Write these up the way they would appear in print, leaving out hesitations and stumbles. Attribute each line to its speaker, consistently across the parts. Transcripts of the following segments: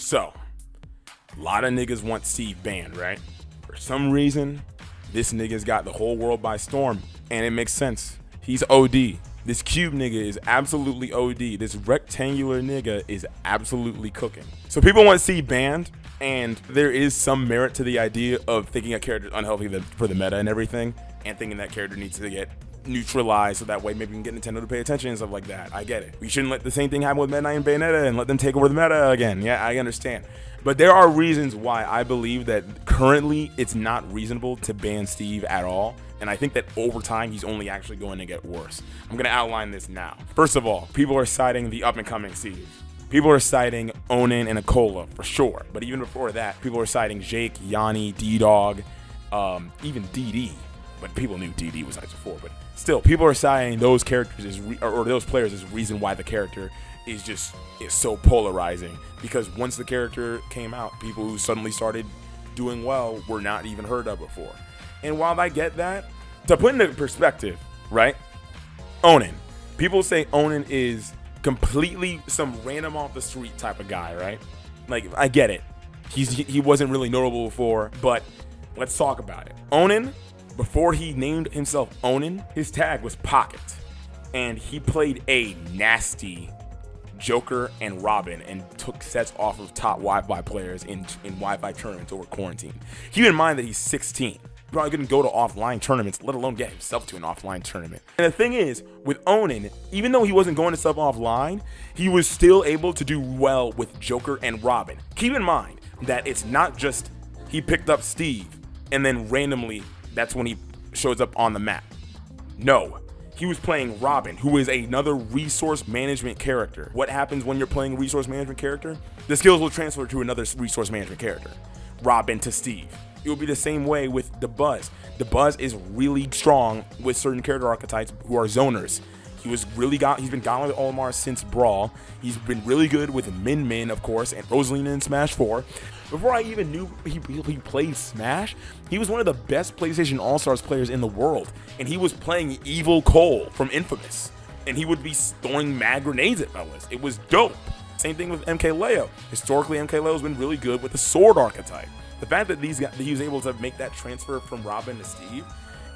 Speaker 1: So, a lot of niggas want Steve banned, right? For some reason, this nigga's got the whole world by storm, and it makes sense. He's OD. This cube nigga is absolutely OD. This rectangular nigga is absolutely cooking. So people want Steve banned, and there is some merit to the idea of thinking a character is unhealthy for the meta and everything, and thinking that character needs to get neutralized so that way maybe we can get Nintendo to pay attention and stuff like that. I get it. We shouldn't let the same thing happen with Meta Knight and Bayonetta and let them take over the meta again. Yeah, I understand. But there are reasons why I believe that currently it's not reasonable to ban Steve at all. And I think that over time, he's only actually going to get worse. I'm going to outline this now. First of all, people are citing the up-and-coming Steve. People are citing Onin and Akola for sure. But even before that, people are citing Jake, Yanni, D-Dog, even DD. But people knew DD was nice before. But still, people are citing those characters or those players as reason why the character is so polarizing. Because once the character came out, people who suddenly started doing well were not even heard of before. And while I get that, to put into perspective, right? Onin. People say Onin is completely some random off the street type of guy, right? Like, I get it. He wasn't really notable before, but let's talk about it. Onin, before he named himself Onin, his tag was Pocket. And he played a nasty Joker and Robin and took sets off of top Wi-Fi players in Wi-Fi tournaments over quarantine. Keep in mind that he's 16. Probably couldn't go to offline tournaments, let alone get himself to an offline tournament. And the thing is, with Onin, even though he wasn't going to stuff offline, he was still able to do well with Joker and Robin. Keep in mind that it's not just he picked up Steve and then randomly that's when he shows up on the map. No, he was playing Robin, who is another resource management character. What happens when you're playing a resource management character? The skills will transfer to another resource management character. Robin to Steve. It will be the same way with the Buzz. The Buzz is really strong with certain character archetypes who are zoners. He's been gone with Olimar since Brawl. He's been really good with Min, of course, and Rosalina in Smash 4. Before I even knew he played Smash, he was one of the best PlayStation All-Stars players in the world. And he was playing Evil Cole from Infamous. And he would be throwing mad grenades at fellas. It was dope. Same thing with MK Leo. Historically, MK Leo has been really good with the sword archetype. The fact that he was able to make that transfer from Robin to Steve,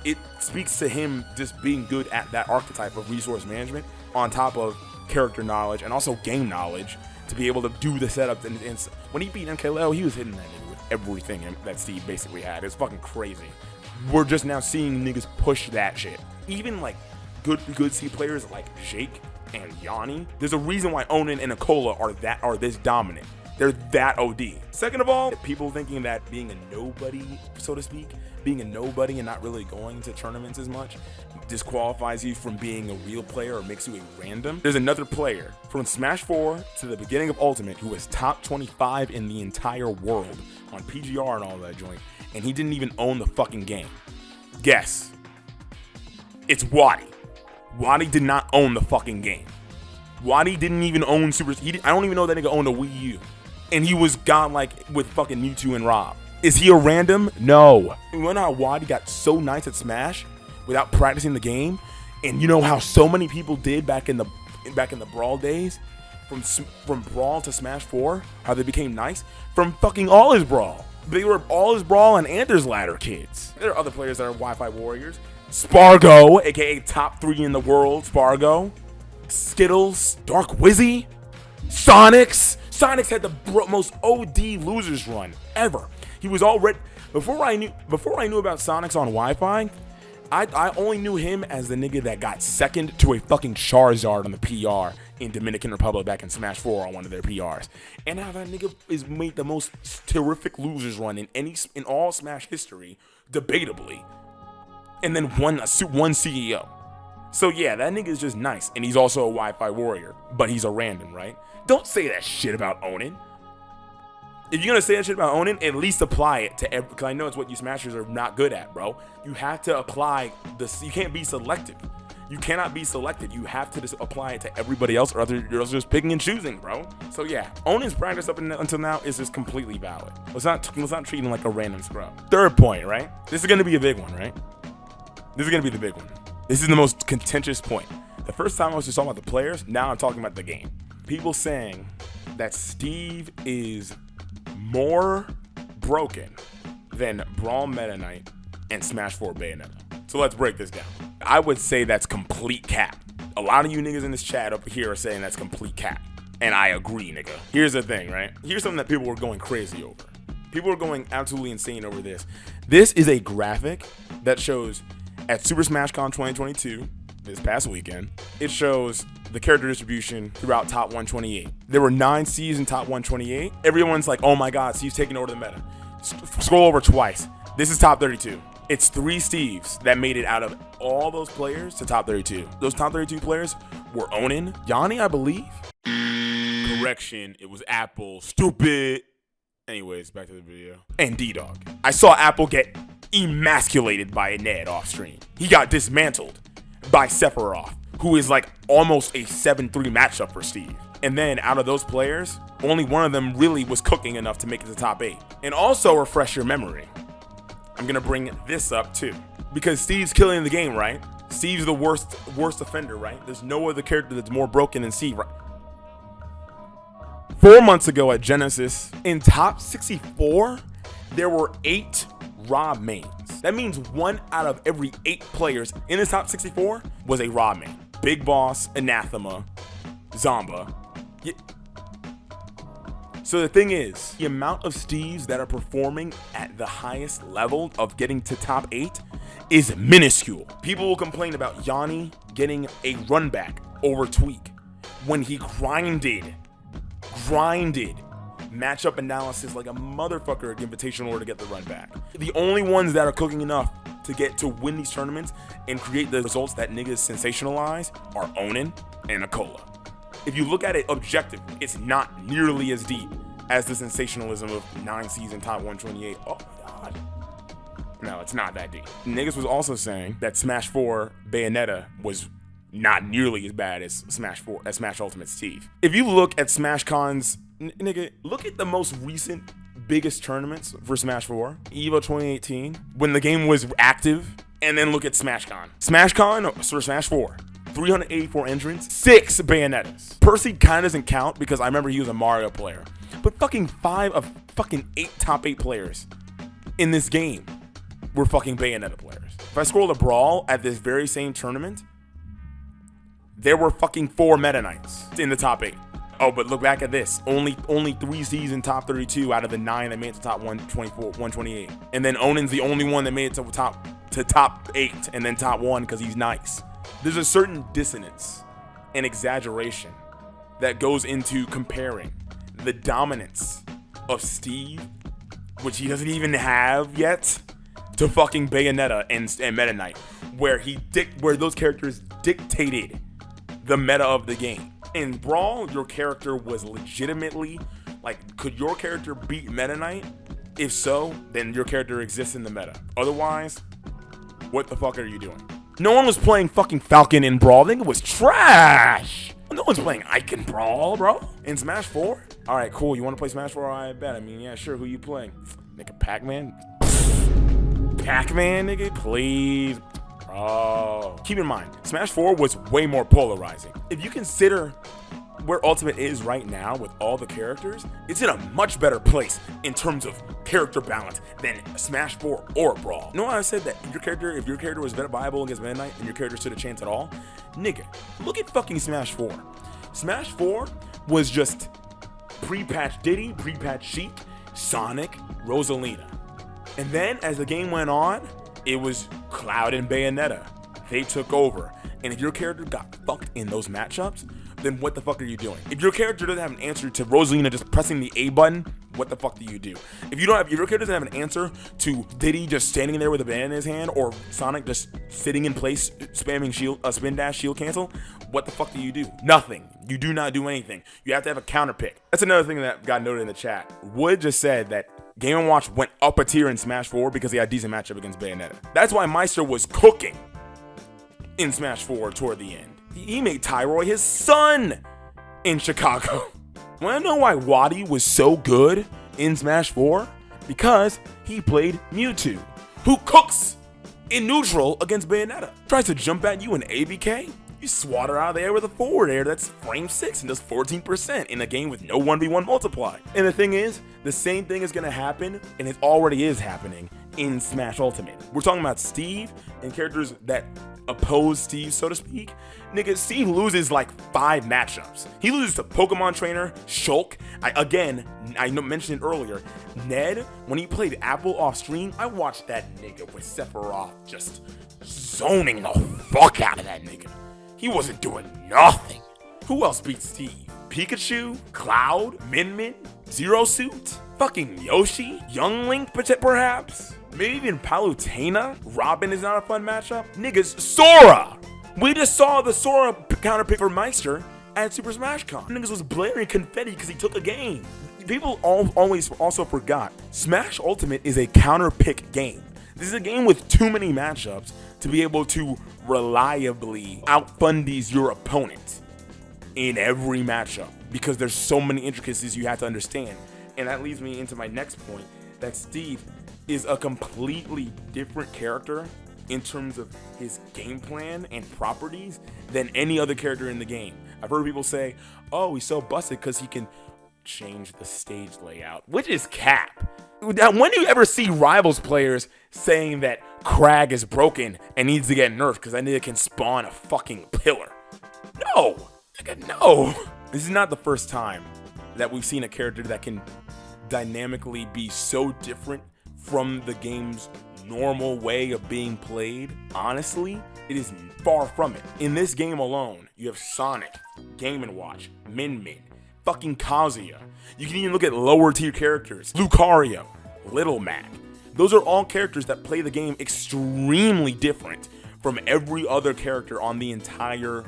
Speaker 1: it speaks to him just being good at that archetype of resource management on top of character knowledge and also game knowledge to be able to do the setup. And when he beat MKLeo, he was hitting that nigga with everything that Steve basically had. It's fucking crazy. We're just now seeing niggas push that shit. Even like good C players like Jake and Yanni. There's a reason why Onin and Akola are this dominant. They're that OD. Second of all, people thinking that being a nobody, so to speak, being a nobody and not really going to tournaments as much disqualifies you from being a real player or makes you a random. There's another player from Smash 4 to the beginning of Ultimate who was top 25 in the entire world on PGR and all that joint, and he didn't even own the fucking game. Guess. It's Wadi. Wadi did not own the fucking game. Wadi didn't even own I don't even know that nigga owned a Wii U. And he was godlike with fucking Mewtwo and Rob. Is he a random? No. You know how Wadi got so nice at Smash without practicing the game? And you know how so many people did back in the Brawl days? From Brawl to Smash 4? How they became nice? From fucking All Is Brawl. They were All Is Brawl and Anders Ladder kids. There are other players that are Wi-Fi warriors. Spargo, aka top 3 in the world, Spargo. Skittles, Dark Wizzy, Sonics. Sonics had the most OD losers run ever. He was already before I knew about Sonics on Wi-Fi. I only knew him as the nigga that got second to a fucking Charizard on the PR in Dominican Republic back in Smash 4 on one of their PRs. And now that nigga is made the most terrific losers run in all Smash history, debatably, and then won CEO. So yeah, that nigga is just nice, and he's also a Wi-Fi warrior, but he's a random, right? Don't say that shit about Onin. If you're gonna say that shit about Onin, at least apply it to every, because I know it's what you Smashers are not good at, bro. You have to apply this. You can't be selective. You cannot be selected. You have to just apply it to everybody else, or you're just picking and choosing, bro. So yeah, Onin's practice up until now is just completely valid. Let's not treat him like a random scrub. Third point, right? This is gonna be a big one, right? This is gonna be the big one. This is the most contentious point. The first time I was just talking about the players, now I'm talking about the game. People saying that Steve is more broken than Brawl Meta Knight and Smash 4 Bayonetta. So let's break this down. I would say that's complete cap. A lot of you niggas in this chat up here are saying that's complete cap. And I agree, nigga. Here's the thing, right? Here's something that people were going crazy over. People are going absolutely insane over this. This is a graphic that shows at Super Smash Con 2022, this past weekend, it shows the character distribution throughout top 128. There were 9 Steves in top 128. Everyone's like, oh my God, Steve's taking over the meta. Scroll over twice. This is top 32. It's 3 Steves that made it out of all those players to top 32. Those top 32 players were Onin, Yanni, I believe. Correction, it was Apple. Stupid. Anyways, back to the video. And D-Dog. I saw Apple get emasculated by Ned off stream. He got dismantled by Sephiroth, who is like almost a 7-3 matchup for Steve. And then out of those players, only one of them really was cooking enough to make it to top 8. And also refresh your memory, I'm gonna bring this up too, because Steve's killing the game, right? Steve's the worst offender, right? There's no other character that's more broken than Steve, right? 4 months ago at Genesis, in top 64, there were 8 Rob mains. That means 1 out of every 8 players in the top 64 was a Rob main. Big Boss, Anathema, Zomba. Yeah. So the thing is, the amount of Steves that are performing at the highest level of getting to top 8 is minuscule. People will complain about Yanni getting a run back over Tweak when he grinded matchup analysis like a motherfucker at Invitational to get the run back. The only ones that are cooking enough to win these tournaments and create the results that niggas sensationalize are Onin and Akola. If you look at it objectively, it's not nearly as deep as the sensationalism of 9 season top 128. Oh my God. No, it's not that deep. Niggas was also saying that Smash 4 Bayonetta was not nearly as bad as Smash Ultimate Steve. If you look at Smash Cons, nigga, look at the most recent biggest tournaments for Smash 4, EVO 2018, when the game was active, and then look at Smash Con. Smash 4, 384 entrants, 6 Bayonettas. Percy kind of doesn't count because I remember he was a Mario player, but fucking 5 of fucking 8 top 8 players in this game were fucking Bayonetta players. If I scroll to Brawl at this very same tournament, there were fucking 4 Meta Knights in the top 8. Oh, but look back at this. Only 3 C's in top 32 out of the 9 that made it to top 128. And then Onin's the only one that made it to top 8 and then top 1 because he's nice. There's a certain dissonance and exaggeration that goes into comparing the dominance of Steve, which he doesn't even have yet, to fucking Bayonetta and Meta Knight, where those characters dictated the meta of the game. In Brawl, your character was legitimately, like, could your character beat Meta Knight? If so, then your character exists in the meta. Otherwise, what the fuck are you doing? No one was playing fucking Falcon in Brawl. I think it was trash. No one's playing Ike in Brawl, bro. In Smash 4? All right, cool. You want to play Smash 4? I bet. I mean, yeah, sure. Who you playing? Nigga, Pac-Man? Pac-Man, nigga? Please. Oh, keep in mind, Smash 4 was way more polarizing. If you consider where Ultimate is right now with all the characters, it's in a much better place in terms of character balance than Smash 4 or Brawl. You know why I said that if your character was better viable against Meta Knight and your character stood a chance at all? Nigga, look at fucking Smash 4. Smash 4 was just pre-patch Diddy, pre-patch Sheik, Sonic, Rosalina. And then as the game went on, it was Cloud and Bayonetta. They took over. And if your character got fucked in those matchups, then what the fuck are you doing? If your character doesn't have an answer to Rosalina just pressing the A button, what the fuck do you do? If your character doesn't have an answer to Diddy just standing there with a banana in his hand, or Sonic just sitting in place spamming spin dash shield cancel, what the fuck do you do? Nothing. You do not do anything. You have to have a counter pick. That's another thing that got noted in the chat. Wood just said that Game & Watch went up a tier in Smash 4 because he had a decent matchup against Bayonetta. That's why Meister was cooking in Smash 4 toward the end. He made Tyroy his son in Chicago. Wanna know why Waddy was so good in Smash 4? Because he played Mewtwo, who cooks in neutral against Bayonetta. Tries to jump at you in ABK? You swat her out of the air with a forward air that's frame 6 and does 14% in a game with no 1v1 multiply. And the thing is, the same thing is going to happen, and it already is happening in Smash Ultimate. We're talking about Steve and characters that oppose Steve, so to speak. Nigga, Steve loses like 5 matchups. He loses to Pokemon Trainer, Shulk. I mentioned it earlier. Ned, when he played Apple off stream, I watched that nigga with Sephiroth just zoning the fuck out of that nigga. He wasn't doing nothing. Who else beat Steve? Pikachu? Cloud? Min? Zero Suit? Fucking Yoshi? Young Link, perhaps? Maybe even Palutena? Robin is not a fun matchup? Niggas, Sora! We just saw the Sora counter pick for Meister at Super Smash Con. Niggas was blaring confetti because he took a game. People always also forgot, Smash Ultimate is a counter pick game. This is a game with too many matchups to be able to reliably outfundies your opponent in every matchup because there's so many intricacies you have to understand. And that leads me into my next point, that Steve is a completely different character in terms of his game plan and properties than any other character in the game. I've heard people say, oh, he's so busted because he can change the stage layout, which is cap. Now, when do you ever see Rivals players saying that Crag is broken and needs to get nerfed because that nigga can spawn a fucking pillar? No, nigga, no. This is not the first time that we've seen a character that can dynamically be so different from the game's normal way of being played. Honestly, it is far from it. In this game alone, you have Sonic, Game & Watch, Min, fucking Kazuya. You can even look at lower tier characters, Lucario, Little Mac. Those are all characters that play the game extremely different from every other character on the entire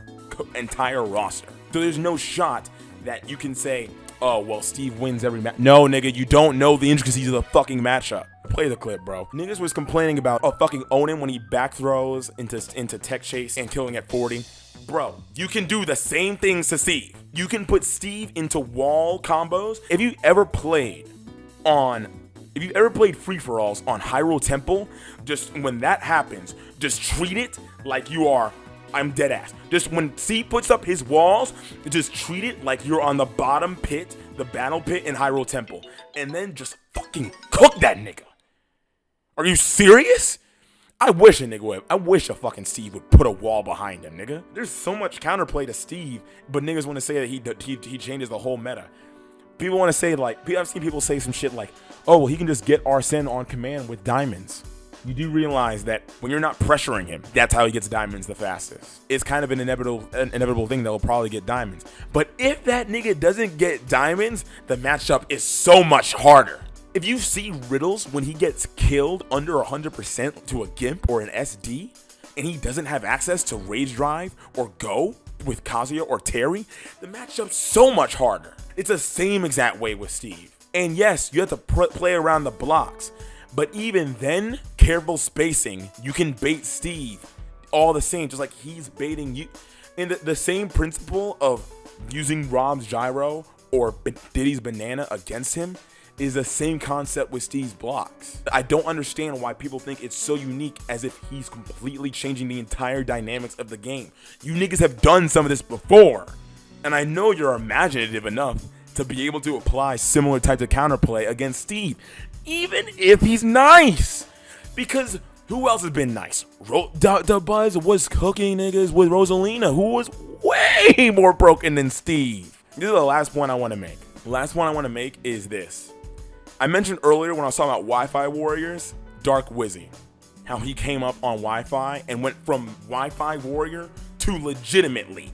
Speaker 1: roster. So there's no shot that you can say, oh, well, Steve wins every match. No, nigga, you don't know the intricacies of the fucking matchup. Play the clip, bro. Niggas was complaining about fucking Onin when he back throws into tech chase and killing at 40. Bro, you can do the same things to Steve. You can put Steve into wall combos. If you ever played free-for-alls on Hyrule Temple, just when that happens, just treat it like you are, I'm dead ass. Just when Steve puts up his walls, just treat it like you're on the bottom pit, the battle pit in Hyrule Temple. And then just fucking cook that nigga. Are you serious? I wish a fucking Steve would put a wall behind him, nigga. There's so much counterplay to Steve, but niggas want to say that he changes the whole meta. People want to say, like, I've seen people say some shit like, oh, well, he can just get Arsene on command with diamonds. You do realize that when you're not pressuring him, that's how he gets diamonds the fastest. It's kind of an inevitable thing that will probably get diamonds. But if that nigga doesn't get diamonds, the matchup is so much harder. If you see Riddles when he gets killed under 100% to a Gimp or an SD, and he doesn't have access to Rage Drive or Go with Kazuya or Terry, the matchup's so much harder. It's the same exact way with Steve. And yes, you have to play around the blocks, but even then, careful spacing, you can bait Steve all the same, just like he's baiting you. And the same principle of using Rob's gyro or Diddy's banana against him is the same concept with Steve's blocks. I don't understand why people think it's so unique, as if he's completely changing the entire dynamics of the game. You niggas have done some of this before, and I know you're imaginative enough to be able to apply similar types of counterplay against Steve, even if he's nice. Because who else has been nice? The Buzz was cooking niggas with Rosalina, who was way more broken than Steve. This is the last point I want to make. The last one I want to make is this. I mentioned earlier when I was talking about Wi-Fi warriors, Dark Wizzy, how he came up on Wi-Fi and went from Wi-Fi warrior to legitimately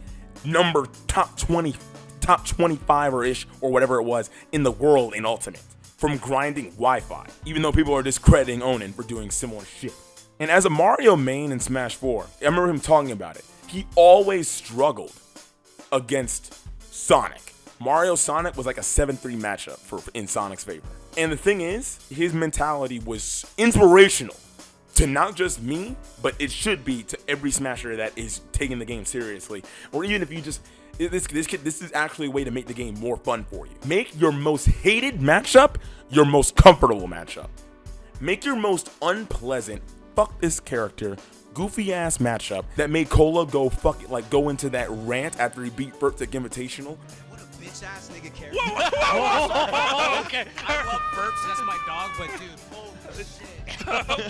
Speaker 1: top 25 or ish or whatever it was in the world in Ultimate, from grinding Wi-Fi, even though people are discrediting Onin for doing similar shit. And as a Mario main in Smash 4, I remember him talking about it. He always struggled against Sonic. Mario Sonic was like a 7-3 matchup in Sonic's favor. And the thing is, his mentality was inspirational to not just me, but it should be to every Smasher that is taking the game seriously. Or even if you just, this is actually a way to make the game more fun for you. Make your most hated matchup your most comfortable matchup. Make your most unpleasant, fuck this character, goofy ass matchup that made Cola go go into that rant after he beat Burpsic Invitational.
Speaker 2: What a bitch ass nigga character.
Speaker 3: Okay.
Speaker 2: I love Burps, that's my dog, but dude, holy shit.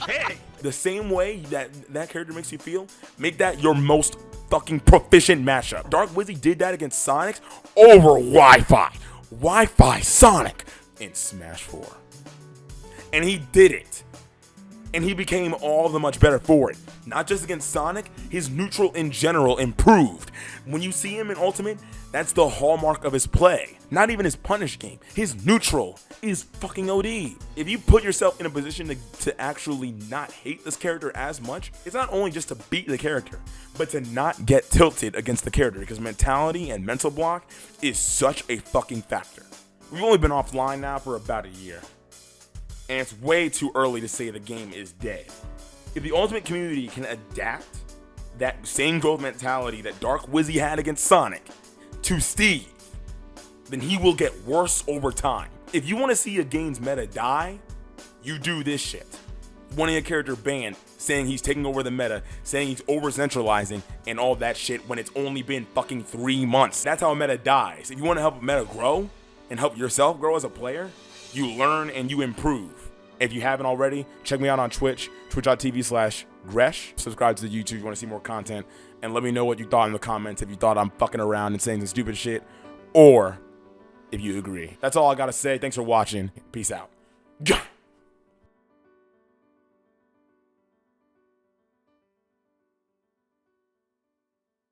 Speaker 3: Okay.
Speaker 1: The same way that character makes you feel, make that your most fucking proficient matchup. Dark Wizzy did that against Sonic over Wi-Fi. Wi-Fi Sonic in Smash 4. And he did it. And he became all the much better for it. Not just against Sonic, his neutral in general improved. When you see him in Ultimate, that's the hallmark of his play. Not even his punish game. His neutral is fucking OD. If you put yourself in a position to actually not hate this character as much, it's not only just to beat the character, but to not get tilted against the character, because mentality and mental block is such a fucking factor. We've only been offline now for about a year, and it's way too early to say the game is dead. If the Ultimate community can adapt that same growth mentality that Dark Wizzy had against Sonic to Steve, then he will get worse over time. If you want to see a game's meta die, you do this shit. Wanting a character banned, saying he's taking over the meta, saying he's over-centralizing, and all that shit when it's only been fucking 3 months. That's how a meta dies. If you want to help a meta grow and help yourself grow as a player, you learn and you improve. If you haven't already, check me out on Twitch, twitch.tv/Gresh. Subscribe to the YouTube if you want to see more content, and let me know what you thought in the comments, if you thought I'm fucking around and saying some stupid shit, or if you agree. That's all I gotta say. Thanks for watching. Peace out.